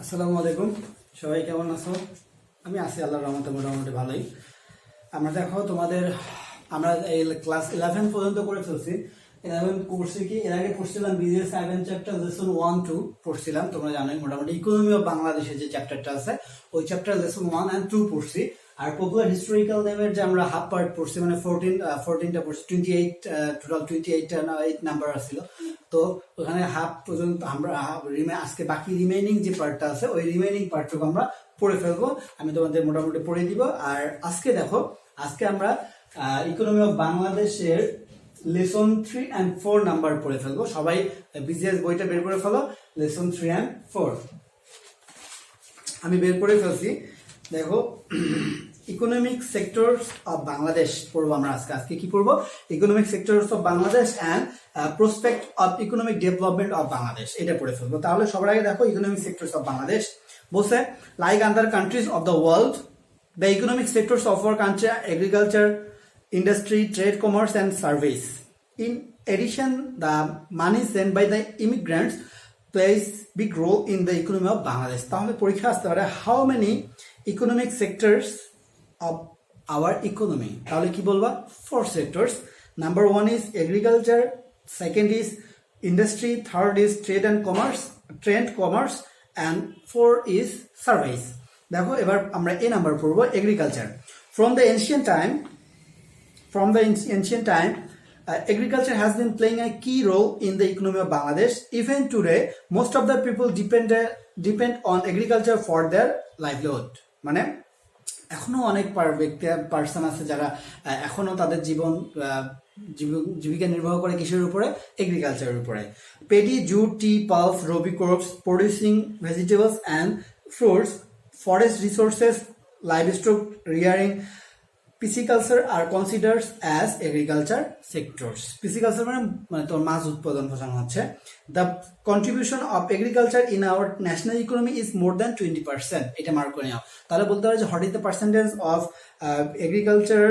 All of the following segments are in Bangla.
আসসালামু আলাইকুম, সবাই কেমন আছো? আমি আছি আল্লাহর রহমতে মোটামুটি ভালোই। আমরা দেখো আমরা এই ক্লাস 11 পর্যন্ত করে ফেলছি। 11 পড়ছি কি এর আগে পড়ছিলাম বিজনেস 7 চ্যাপ্টার লেসন 1 2 পড়ছিলাম, তোমরা জানোই মোটামুটি ইকোনমি অফ বাংলাদেশের যে চ্যাপ্টারটা আছে ওই চ্যাপ্টার লেসন 1 and 2 পড়ছি। আর পপুলার হিস্টোরিক্যাল নেমের যে আমরা হাফ পার্ট পড়ছি, মানে 14টা পড়ছি, 28 টোটাল 28টা 8 নাম্বার ছিল। তো ওখানে হাফ পর্যন্ত আমরা আজকে বাকি রিমেইনিং যে পার্টটা আছে ওই রিমেইনিং পার্টটুকু আমরা পড়ে ফেলবো। আমি তোমাদের মোটামুটি পড়ে দিব। আর আজকে আমরা ইকোনমি অফ বাংলাদেশের লেসন 3 and 4 নাম্বার পড়ে ফেলবো। সবাই বিজিএস বইটা বের করে ফেলো, লেসন 3 and 4 আমি বের করে ফেলছি। দেখো, ইকোনমিক সেক্টরস অফ বাংলাদেশ পড়বো আমরা আজকে কি পড়বো? Economic sectors of Bangladesh and prospect of economic development of Bangladesh, এটা পড়ে ফেলবো। তাহলে সবার আগে দেখো, ইকোনমিক সেক্টরস অফ বাংলাদেশ বলছে, like other countries of the world, the economic sectors of our country are agriculture, industry, trade, commerce, and service. In addition, the money sent by the immigrants plays big role in the economy of Bangladesh. তাহলে পরীক্ষা আসতে পারে, how many economic sectors of our economy? তাহলে কি বলবা? 4 sectors. Number 1 is agriculture, second is industry, third is trade commerce, and 4 is service. দেখো, এবার আমরা এ নাম্বার পড়বো, agriculture. From the ancient time, agriculture has been playing a key role in the economy of Bangladesh. Even today, most of the people depend on agriculture for their livelihood. মানে এখনো অনেক পার্সন আছে যারা এখনো তাদের জীবিকা নির্বাহ করে কিসের উপরে? এগ্রিকালচারের উপরে। Paddy, jute, tea, pulses, rabi crops, producing vegetables and fruits, forest resources, livestock rearing, pisciculture are considered as agriculture sectors. Pisciculture মানে তোর মাছ উৎপাদন বোঝানো হচ্ছে। The contribution of agriculture in our national economy is more than 20%. এটা মার্ক করে নাও। তাহলে বলতে পারো যে what is the percentage of agriculture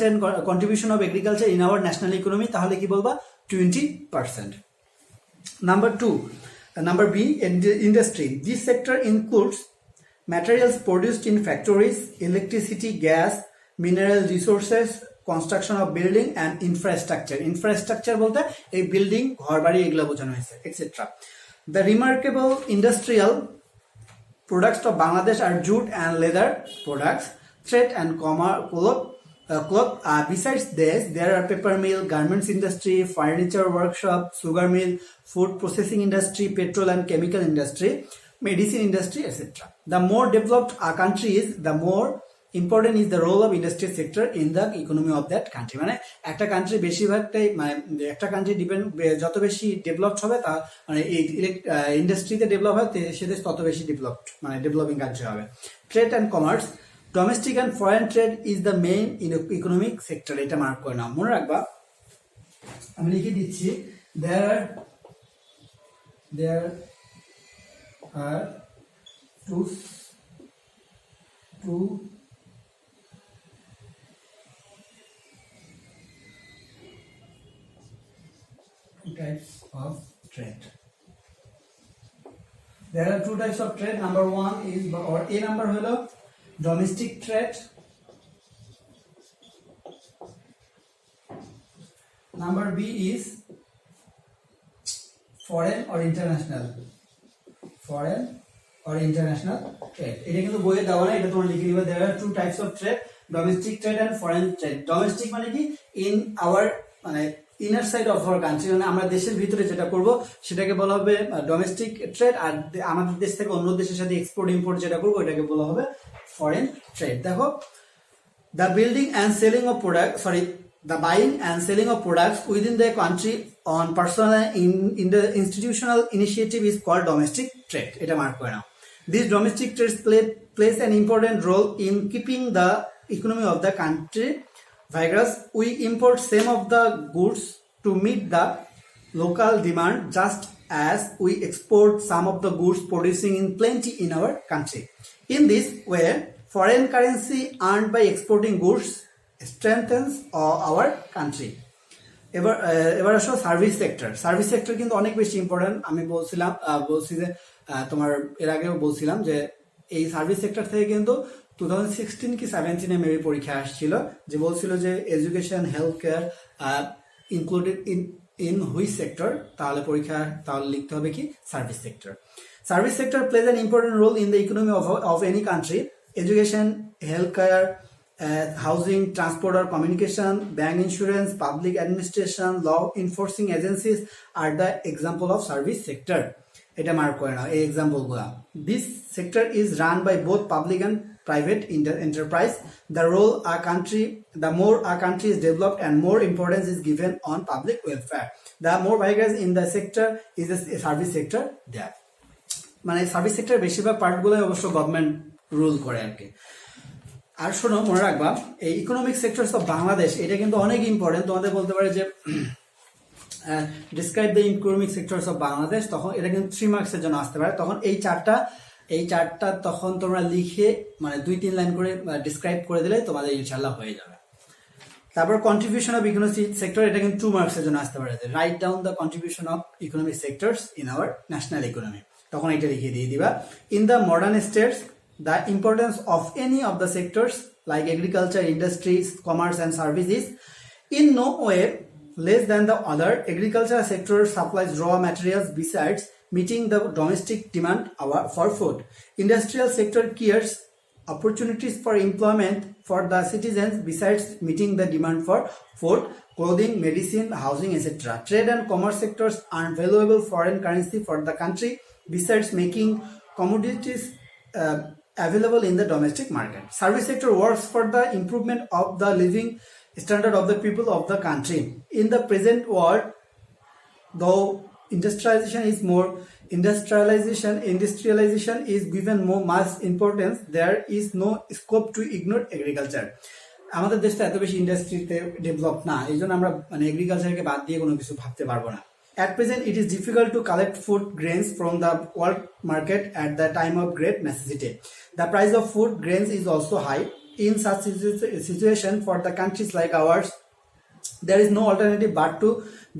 and contribution of agriculture in our national economy? তাহলে কি বলবা? 20%. Number B, industry. This sector includes materials produced in factories, electricity, gas, mineral resources, construction of building and infrastructure. Infrastructure বলতে এই বিল্ডিং, ঘরবাড়ি এগুলো বোঝানো হয়েছে, etc. The remarkable industrial products of Bangladesh are jute and leather products, thread and cloth. Besides this, there are paper mill, garments industry, furniture workshop, sugar mill, food processing industry, petrol and chemical industry, medicine industry, etc. The more developed a country is, the more important is the role of industry sector in the economy of that country. মানে একটা কান্ট্রি বেশিরভাগটাই, মানে একটা কান্ট্রি যত বেশি ডেভেলপড হবে, তা মানে এই ইন্ডাস্ট্রিতে ডেভেলপ হয় সে দেশ তত বেশি মানে ডেভেলপিং কান্ট্রি হবে। Trade and commerce, domestic and foreign trade is the main economic sector. এটা মার্ক করে নাও, মনে রাখবা। আমি লিখে দিচ্ছি, there are two types of trade. There are 2 types of trade. Number 1 is, or A number হলো domestic trade. Number B is foreign or international trade. এটা কিন্তু বইয়ে দেওয়া না, এটা তোমরা লিখে দিবা। There are 2 types of trade, domestic trade and foreign trade. Domestic মানে কি? In our মানে inner side of our country, মানে আমরা দেশের ভিতরে যেটা করব সেটাকে বলা হবে ডোমেস্টিক ট্রেড। আর আমাদের দেশ থেকে অন্য দেশের সাথে এক্সপোর্ট ইম্পোর্ট যেটা করবো এটাকে বলা হবে ফরেন ট্রেড। দেখো, the buying and selling of products within the country on personal and in the institutional initiative is called domestic trade. এটা মার্ক করে নাও। These domestic trades plays an important role in keeping the economy of the country vigorous. We import some of the goods to meet the local demand, just as we export some of the goods producing in plenty in our country. In this way, foreign currency earned by exporting goods strengthens our country. এবার আসো সার্ভিস সেক্টর কিন্তু অনেক বেশি ইম্পর্টেন্ট। আমি বলছি যে তোমার এর আগেও বলছিলাম যে এই সার্ভিস সেক্টর থেকে কিন্তু 2016 কি 17 মেবি পরীক্ষা আসছিল, যে বলছিল যে education health care included in which sector, তাহলে লিখতে হবে কি service sector plays an important role in the economy of any country. Education, health care, housing, transport or communication, bank insurance, public administration, law enforcing agencies are the example of service sector. এটা মার্ক করে নাও এই এক্সাম্পল গুলা। This sector is run by both public and private enterprise. The more a country is developed and more importance is given on public welfare. The more vigorous in the sector is the service sector there. মানে সার্ভিস সেক্টর বেশিরভাগ পার্টগুলো অবশ্য গভর্নমেন্ট রুল করে আর কি। আর শোনো, মনে রাখবা এই ইকোনমিক সেক্টরস অফ বাংলাদেশ, এটা কিন্তু অনেক ইম্পর্টেন্ট। তোমাদের বলতে পারে যে describe the economic sectors of Bangladesh, তখন এটা কিন্তু 3 মার্কসের জন্য আসতে পারে। তখন এই চারটা তখন তোমরা লিখে মানে 2-3 লাইন করে ডিসক্রাইব করে দিলে তোমাদের ইনশাল্লাহ হয়ে যাবে। তারপর কন্ট্রিবিউশন অফ ইকোনমিক সেক্টর, এটা কিন্তু 2 মার্কসের জন্য আসতে পারে। Write down the contribution of economic sectors in our national economy, তখন এটা লিখে দিয়ে দিবা। In the modern states, the importance of any of the sectors like agriculture, industries, commerce and services in no way less than the other. Agriculture sector supplies raw materials besides meeting the domestic demand for food. Industrial sector creates opportunities for employment for the citizens besides meeting the demand for food, clothing, medicine, housing, etc. Trade and commerce sectors earn valuable foreign currency for the country besides making commodities available in the domestic market. Service sector works for the improvement of the living standard of the people of the country. In the present world, though industrialization is given more mass importance, there is no scope to ignore agriculture. আমাদের দেশটা এত বেশি ইন্ডাস্ট্রিতে ডেভেলপ না, এই জন্য আমরা মানে এগ্রিকালচারকে বাদ দিয়ে কোনো কিছু ভাবতে পারবো না। At present, it is difficult to collect food grains from the world market at the time of great necessity. The price of food grains is also high. In such situation, for the countries like ours, there is no alternative but to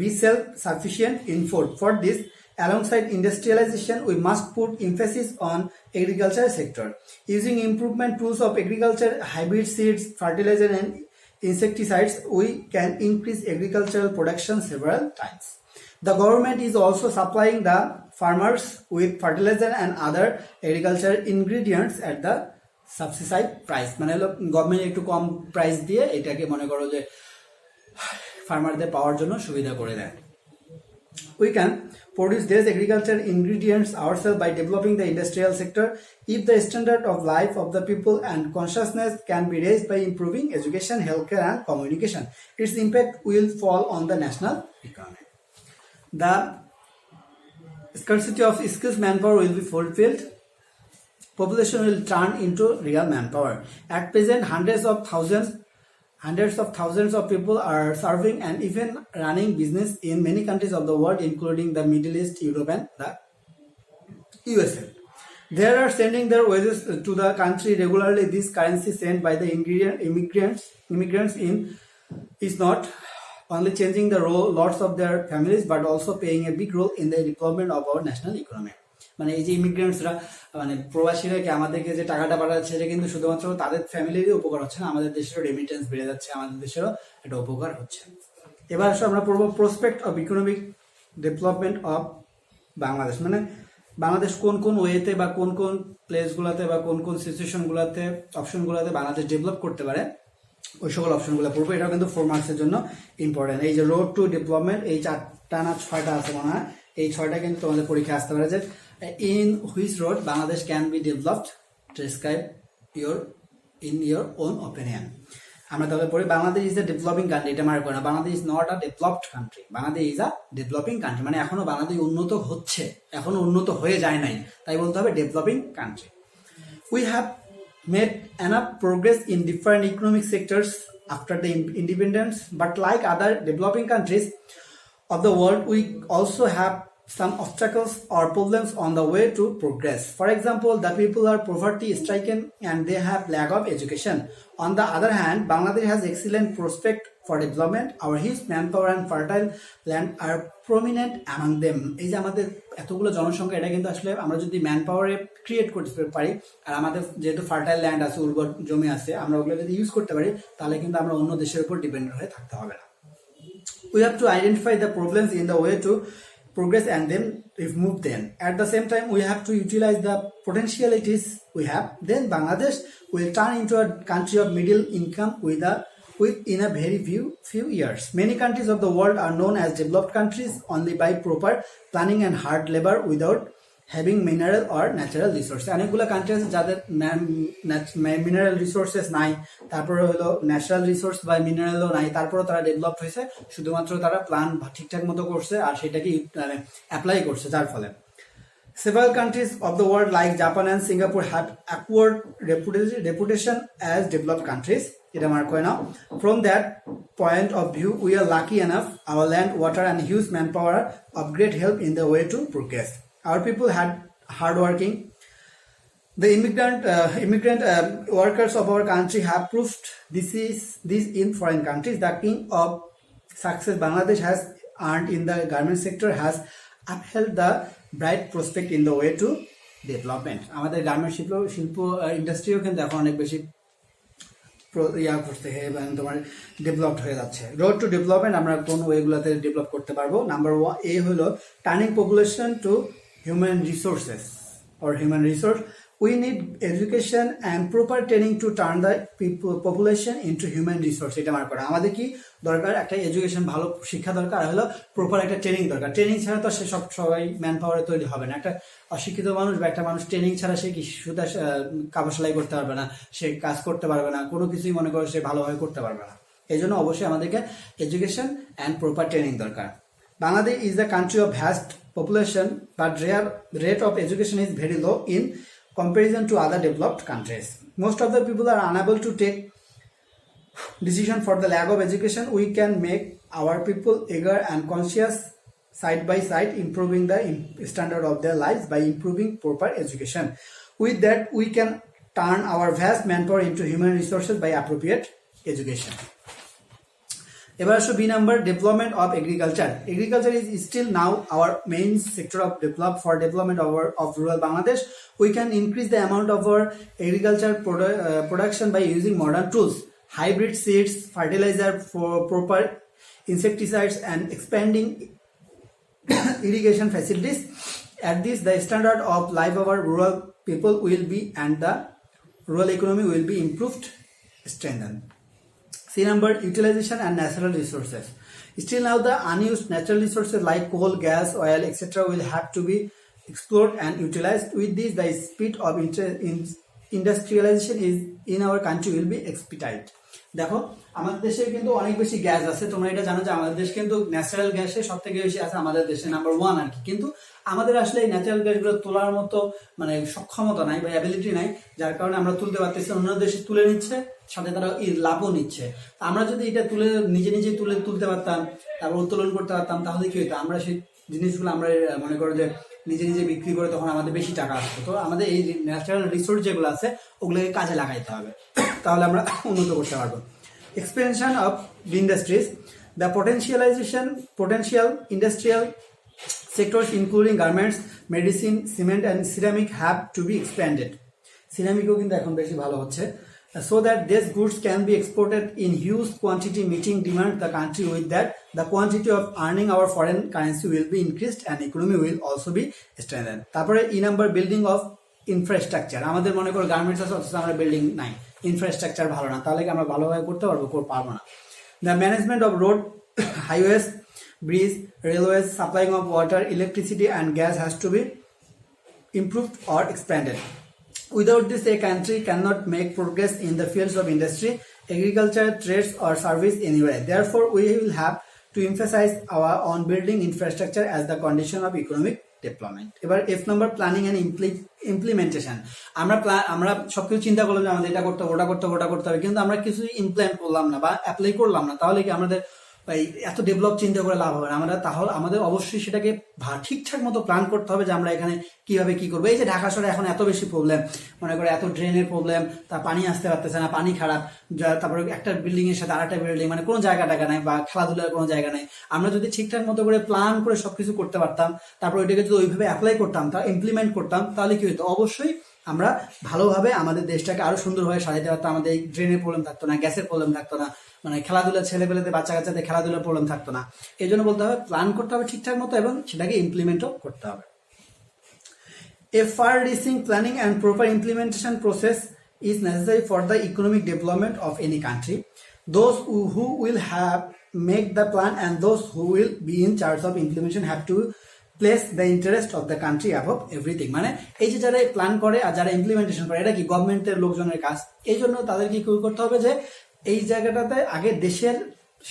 be self-sufficient in food. For this, alongside industrialization, we must put emphasis on agriculture sector. Using improvement tools of agriculture, hybrid seeds, fertilizer and insecticides, we can increase agricultural production several times. The government is also supplying the farmers with fertilizer and other agricultural ingredients at the subsidized price. মানে হলো গভর্নমেন্ট একটু কম প্রাইস দিয়ে এটাকে মনে করো যে ফার্মারদের পাওয়ার জন্য সুবিধা করে দেয়। We can produce these agricultural ingredients ourselves by developing the industrial sector. If the standard of life of the people and consciousness can be raised by improving education, healthcare and communication, its impact will fall on the national economy. The scarcity of skilled manpower will be fulfilled. Population will turn into real manpower. At present, hundreds of thousands of people are serving and even running business in many countries of the world, including the Middle East, Europe, and the USA. They are sending their wages to the country regularly. This currency sent by the immigrants is not only changing the lots of their families but also playing a big role in the development of our national economy. মানে এই যে ইমিগ্রেন্টসরা মানে প্রবাসীরা কি আমাদেরকে যে টাকাটা পাঠাচ্ছে, এটা কিন্তু শুধুমাত্র তাদের ফ্যামিলিরই উপকার হচ্ছে না, আমাদের দেশেরও রেমিটেন্স বেড়ে যাচ্ছে, আমাদের দেশেরও একটা উপকার হচ্ছে। এবার আসলে আমরা পড়বো prospect of economic development of Bangladesh. মানে বাংলাদেশ কোন কোন ওয়েতে বা কোন কোন প্লেসগুলোতে বা কোন কোন সিচুয়েশনগুলোতে অপশনগুলোতে বাংলাদেশ ডেভেলপ করতে পারে, ওই সকল অপশনগুলো পড়বো। এটাও কিন্তু 4 মার্কসের জন্য ইম্পর্টেন্ট। এই যে রোড টু ডেভেলপমেন্ট, এই 4টা না 6টা আছে মনে হয়, এই 6টা কিন্তু তোমাদের পরীক্ষা আসতে পারে। যে in which road Bangladesh can be developed, describe in your own opinion. আমরা তাহলে পড়ি Bangladesh is a developing country, এটা মার্ক করে না। Bangladesh is not a developed country, Bangladesh is a developing country, মানে এখনো বাংলাদেশ উন্নত হচ্ছে, এখনো উন্নত হয়ে যায় নাই, তাই বলতে হবে developing country. We have made enough progress in different economic sectors after the independence, but like other developing countries of the world, we also have some obstacles or problems on the way to progress. For example, the people are poverty stricken and they have lack of education. On the other hand, Bangladesh has excellent prospect for development. Our huge manpower and fertile land are prominent among them. এই যে আমাদের এতগুলো জনসংখ্যা, এটা কিন্তু আসলে আমরা যদি ম্যান পাওয়ারে ক্রিয়েট করতে পারি আর আমাদের যেহেতু ফার্টাইল ল্যান্ড আছে, উর্বর জমি আছে, আমরা ওগুলো যদি ইউজ করতে পারি তাহলে কিন্তু আমরা অন্য দেশের উপর ডিপেন্ডেন্ট হয়ে থাকতে হবে না। We have to identify the problems in the way to progress and then remove them. At the same time, we have to utilize the potentialities we have. Then Bangladesh will turn into a country of middle income within a very few years. Many countries of the world are known as developed countries only by proper planning and hard labor without having mineral or natural resources. অনেকগুলো কান্ট্রি আছে যাদের মিনারেল রিসোর্সেস নাই, তারপরে হলো ন্যাচারাল রিসোর্স বা মিনারেলও নাই, তারপরে তারা ডেভেলপ হয়েছে, শুধুমাত্র তারা প্ল্যান ঠিকঠাক মতো করছে আর সেটাকে অ্যাপ্লাই করছে, যার ফলে several countries of the world like Japan and Singapore have acquired reputation as developed countries. এটা মার্ক করে নাও। From that point of view, we are lucky enough. Our land, water and huge manpower of great help in the way to progress. Our people had hardworking. The immigrant workers of our country have proved this in foreign countries. The king of success Bangladesh has earned in the garment sector has upheld the bright prospect in the way to development. আমাদের গার্মেন্ট শিল্প ইন্ডাস্ট্রিও কিন্তু এখন অনেক বেশি করতে এবং তোমার ডেভেলপড হয়ে যাচ্ছে। রোড টু ডেভেলপমেন্ট আমরা কোন ওয়েগুলোতে ডেভেলপ করতে পারবো? নাম্বার 1 এ হলো turning population to human resources or human resource. We need education and proper training to turn the population into human resource. এটা মার্ক করা আমাদের কি দরকার? একটা এডুকেশন, ভালো শিক্ষা দরকার, আর হলো প্রপার একটা ট্রেনিং দরকার। ট্রেনিং ছাড়া তো সে সবাই ম্যান পাওয়ারে তৈরি হবে না। একটা অশিক্ষিত মানুষ বা একটা মানুষ ট্রেনিং ছাড়া সে কি শুধু কাপড় সেলাই করতে পারবে না, সে কাজ করতে পারবে না, কোনো কিছুই মনে করো সে ভালোভাবে করতে পারবে না। এই জন্য অবশ্যই আমাদেরকে এডুকেশন অ্যান্ড প্রপার ট্রেনিং দরকার। Bangladesh is a country of vast population, but rate of education is very low in comparison to other developed countries. Most of the people are unable to take decision for the lack of education. We can make our people eager and conscious side by side, improving the standard of their lives by improving proper education. With that, we can turn our vast manpower into human resources by appropriate education. এবার আসো B number, development of agriculture. Agriculture is still now our main sector of development of rural Bangladesh. We can increase the amount of our agriculture production by using modern tools, hybrid seeds, fertilizer for proper insecticides and expanding irrigation facilities. At this, the standard of life of our rural people will be and the rural economy will be improved, strengthened. C number, utilization and natural resources. Still now the unused natural resources like coal, gas, oil, etc. will have to be explored and utilized. With this, the speed of industrialization is in our country will be expedited. দেখো আমাদের দেশে কিন্তু অনেক বেশি গ্যাস আছে, তোমরা এটা জানো যে আমাদের দেশ কিন্তু ন্যাচারাল গ্যাসে সব থেকে বেশি আছে আমাদের দেশে নাম্বার 1 আর কি। কিন্তু আমাদের আসলে এই ন্যাচারাল গ্যাসগুলো তোলার মতো মানে সক্ষমতা নাই বা অ্যাবিলিটি নাই, যার কারণে আমরা তুলতে পারতেছি। অন্য দেশে তুলে নিচ্ছে, সাথে তারা লাভও নিচ্ছে। আমরা যদি এটা নিজে তুলতে পারতাম, তারপর উত্তোলন করতে পারতাম, তাহলে কি হতো? আমরা সেই জিনিসগুলো আমরা মনে করো যে নিজে বিক্রি করে তখন আমাদের বেশি টাকা আসতো। তো আমাদের এই ন্যাচারাল রিসোর্স যেগুলো আছে ওগুলোকে কাজে লাগাইতে হবে, তাহলে আমরা উন্নত করতে পারবো। Expansion of industries, the potential industrial sectors including garments, medicine, cement and ceramic have to be expanded. সিরামিকও কিন্তু এখন বেশি ভালো হচ্ছে, so that these goods can be exported in huge quantity, meeting demand the country. With that, the quantity of earning our foreign currency will be increased and economy will also be strengthened. তারপরে E number, building of infrastructure. আমাদের মনে করো গার্মেন্টস আছে অথচ আমরা বিল্ডিং নাই, ইনফ্রাস্ট্রাকচার ভালো না, তাহলে কি আমরা ভালোভাবে করতে পারবো না। The management of road, highways, bridge, railways, supplying of water, electricity and gas has to be improved or expanded. Without this, a country cannot make progress in the fields of industry, agriculture, trades or service anywhere. Therefore, we will have to emphasize on building infrastructure as the condition of economic development. এবার F number, planning and implementation. আমরা সবকিছু চিন্তা করলাম যে আমাদের এটা করতে হবে, ওটা করতে হবে, কিন্তু আমরা কিছুই ইমপ্লিমেন্ট করলাম না বা অ্যাপ্লাই করলাম না, তাহলে কি আমাদের এই এত ডেভেলপ চিন্তা করে লাভ হবে না। আমরা তাহলে আমাদের অবশ্যই সেটাকে ঠিকঠাক মতো প্ল্যান করতে হবে যে আমরা এখানে কিভাবে কি করবো। এই যে ঢাকা শহরে এখন এত বেশি প্রবলেম, মনে করে এত ড্রেনের প্রবলেম, তার পানি আসতে পারতেছে না, পানি খারাপ, তারপরে একটা বিল্ডিং এর সাথে আরেকটা বিল্ডিং, মানে কোনো জায়গা টাকা নাই বা খেলাধুলার কোনো জায়গা নাই। আমরা যদি ঠিকঠাক মতো করে প্ল্যান করে সবকিছু করতে পারতাম, তারপর ওইটাকে যদি ওইভাবে অ্যাপ্লাই করতাম, তা ইমপ্লিমেন্ট করতাম, তাহলে কি হতো, অবশ্যই আমরা ভালোভাবে আমাদের দেশটাকে আরো সুন্দরভাবে সাজাতে পারতাম। আমাদের এই ড্রেনের প্রবলেম থাকতো না, গ্যাসের প্রবলেম থাকতো না, মানে খেলাধুলা ছেলেপেলেতে বাচ্চা কাচ্চাদের খেলাধুলার প্রবলেম থাকতো না। এই জন্য বলতে হবে প্ল্যান করতে হবে ঠিকঠাক মতো এবং সেটাকে ইমপ্লিমেন্টও করতে হবে। A far-reaching planning and proper implementation process is necessary for the economic development of any country. Those who will have make the plan and those who will be in charge of implementation have to place the interest of the country above everything. মানে এই যে যারা প্ল্যান করে আর যারা ইমপ্লিমেন্টেশন করে, এটা কি গভর্নমেন্টের লোকজনের কাজ। এই জন্য তাদেরকে কি করতে হবে যে এই জায়গাটাতে আগে দেশের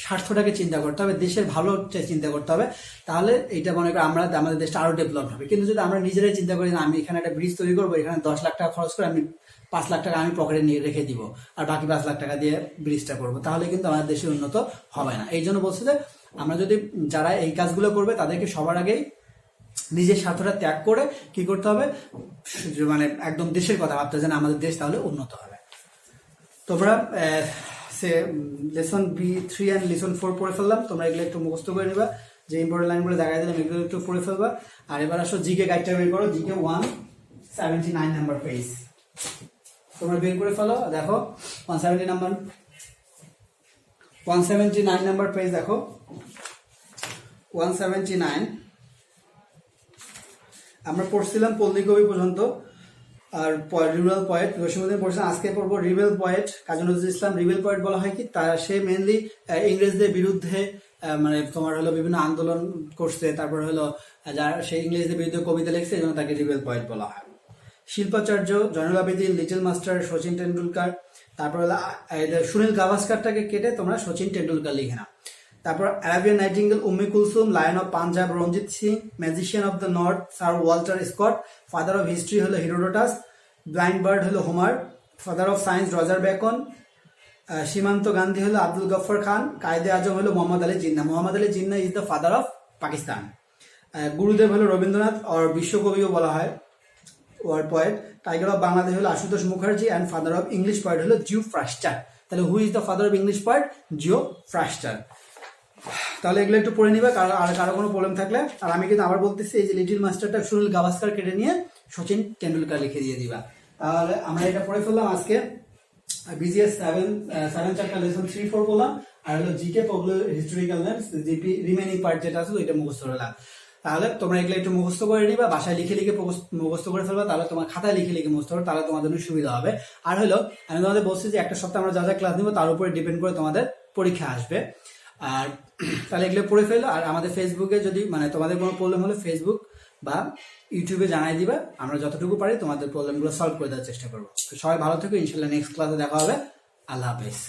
স্বার্থটাকে চিন্তা করতে হবে, দেশের ভালো চিন্তা করতে হবে, তাহলে এইটা মনে করি আমরা আমাদের দেশটা আরো ডেভেলপ হবে। কিন্তু যদি আমরা নিজেরাই চিন্তা করি না আমি এখানে একটা ব্রিজ তৈরি করবো, এখানে 10 লাখ টাকা খরচ করে আমি 5 লাখ টাকা আমি পকেটে নিয়ে রেখে দিব আর বাকি 5 লাখ টাকা দিয়ে ব্রিজটা করবো, তাহলে কিন্তু আমাদের দেশে উন্নত হবে না। এই জন্য বলছে যে আমরা যদি যারা এই কাজগুলো করবে তাদেরকে সবার আগেই নিজের স্বার্থটা ত্যাগ করে কি করতে হবে, মানে একদম দেশের কথা ভাবতে যেন আমাদের দেশ তাহলে উন্নত হবে। তোমরা লেসন B3 অ্যান্ড লেসন 4 পড়ে ফেললাম, তোমরা এগুলো একটু মুখস্থ করে নিবা, যে ইম্পর্টেন্ট লাইনগুলো দেখাই দিলাম এগুলো একটু পড়ে ফেলবা। আর এবার আসো জিকে গাইডটা বের করো, জিকে 179 নাম্বার পেজ তোমরা বের করে ফেলো। দেখো 179 নাম্বার পেজ দেখো, 179 আমরা পড়ছিলাম পল্লী কবি পর্যন্ত আর রিবেল পয়েট রসিমুদ্দিন পড়ছিলাম। আজকে পড়বো rebel poet Kazi Nazrul Islam. Rebel poet বলা হয় কি, তার সে মেনলি ইংরেজদের বিরুদ্ধে মানে তোমার হলো বিভিন্ন আন্দোলন করছে, তারপর হলো যার সে ইংরেজদের বিরুদ্ধে কবিতা লিখছে, এই জন্য তাকে রিবেল পয়েট বলা হয়। শিল্পাচার্য জয়নুল আবেদিন, লিটল মাস্টার, সচিন টেন্ডুলকার, তারপর হলো সুনীল গাভাস্কারটাকে কেটে তোমরা সচিন টেন্ডুলকার লিখে নাও। তারপর Arabian nightingale Umme Kulsum, lion of Punjab Ranjit Singh, magician of the north sir Walter Scott, father of history হলো হিরোডোটাস, ব্লাইন্ড বার্ড হলো Homer, father of science Roger Bacon, সীমান্ত গান্ধী হলো আব্দুল গফর খান, কায়েদে আজম হলো Mohammad Ali Jinnah. Mohammad Ali Jinnah is the father of Pakistan. Gurudev হলো রবীন্দ্রনাথ আর বিশ্বকবিও বলা হয় world poet. Tiger of Bangladesh হলো Ashutosh Mukherjee and father of English poet হলো জিও ফ্রাস্টার। তাহলে who is the father of English poet? জিও ফ্রাস্টার। তাহলে এগুলো একটু পড়ে নিবা, আর কারো কোনো প্রবলেম থাকলে। আর আমি কিন্তু আবার বলতেছি এই যে লিটিল মাস্টারটা সুনীল গাভাস্কার কেটে নিয়ে সচিন টেন্ডুলকার লিখে দিয়ে দিবা। তাহলে আমরা এটা পড়ে ফেললাম আজকে। বিজিএস 7 চ্যাপ্টার লেসন 3-4 বললাম, আর হলো GK popular historical names, GP remaining part যেটা আছে এটা মুখস্থ করলাম। তাহলে তোমরা এগুলো একটু মুখস্থ করে নিবা, বাসায় লিখে লিখে মুখস্থ করে ফেলবা, তাহলে তোমার খাতায় লিখে লিখে মুখস্থ করো, তাহলে তোমাদের জন্য সুবিধা হবে। আর হলো আমি তোমাদের বলছি যে একটা সপ্তাহ আমরা যা যা ক্লাস নিবো তার উপরে ডিপেন্ড করে তোমাদের পরীক্ষা আসবে। আর তাহলে এগুলো পড়ে ফেলো। আর আমাদের ফেসবুকে যদি মানে তোমাদের কোনো প্রবলেম হলে ফেসবুক বা ইউটিউবে জানাই দিবা, আমরা যতটুকু পারি তোমাদের প্রবলেমগুলো সলভ করে দেওয়ার চেষ্টা করবো। তো সবাই ভালো থেকো, ইনশাল্লাহ নেক্সট ক্লাসে দেখা হবে। আল্লাহ হাফেজ।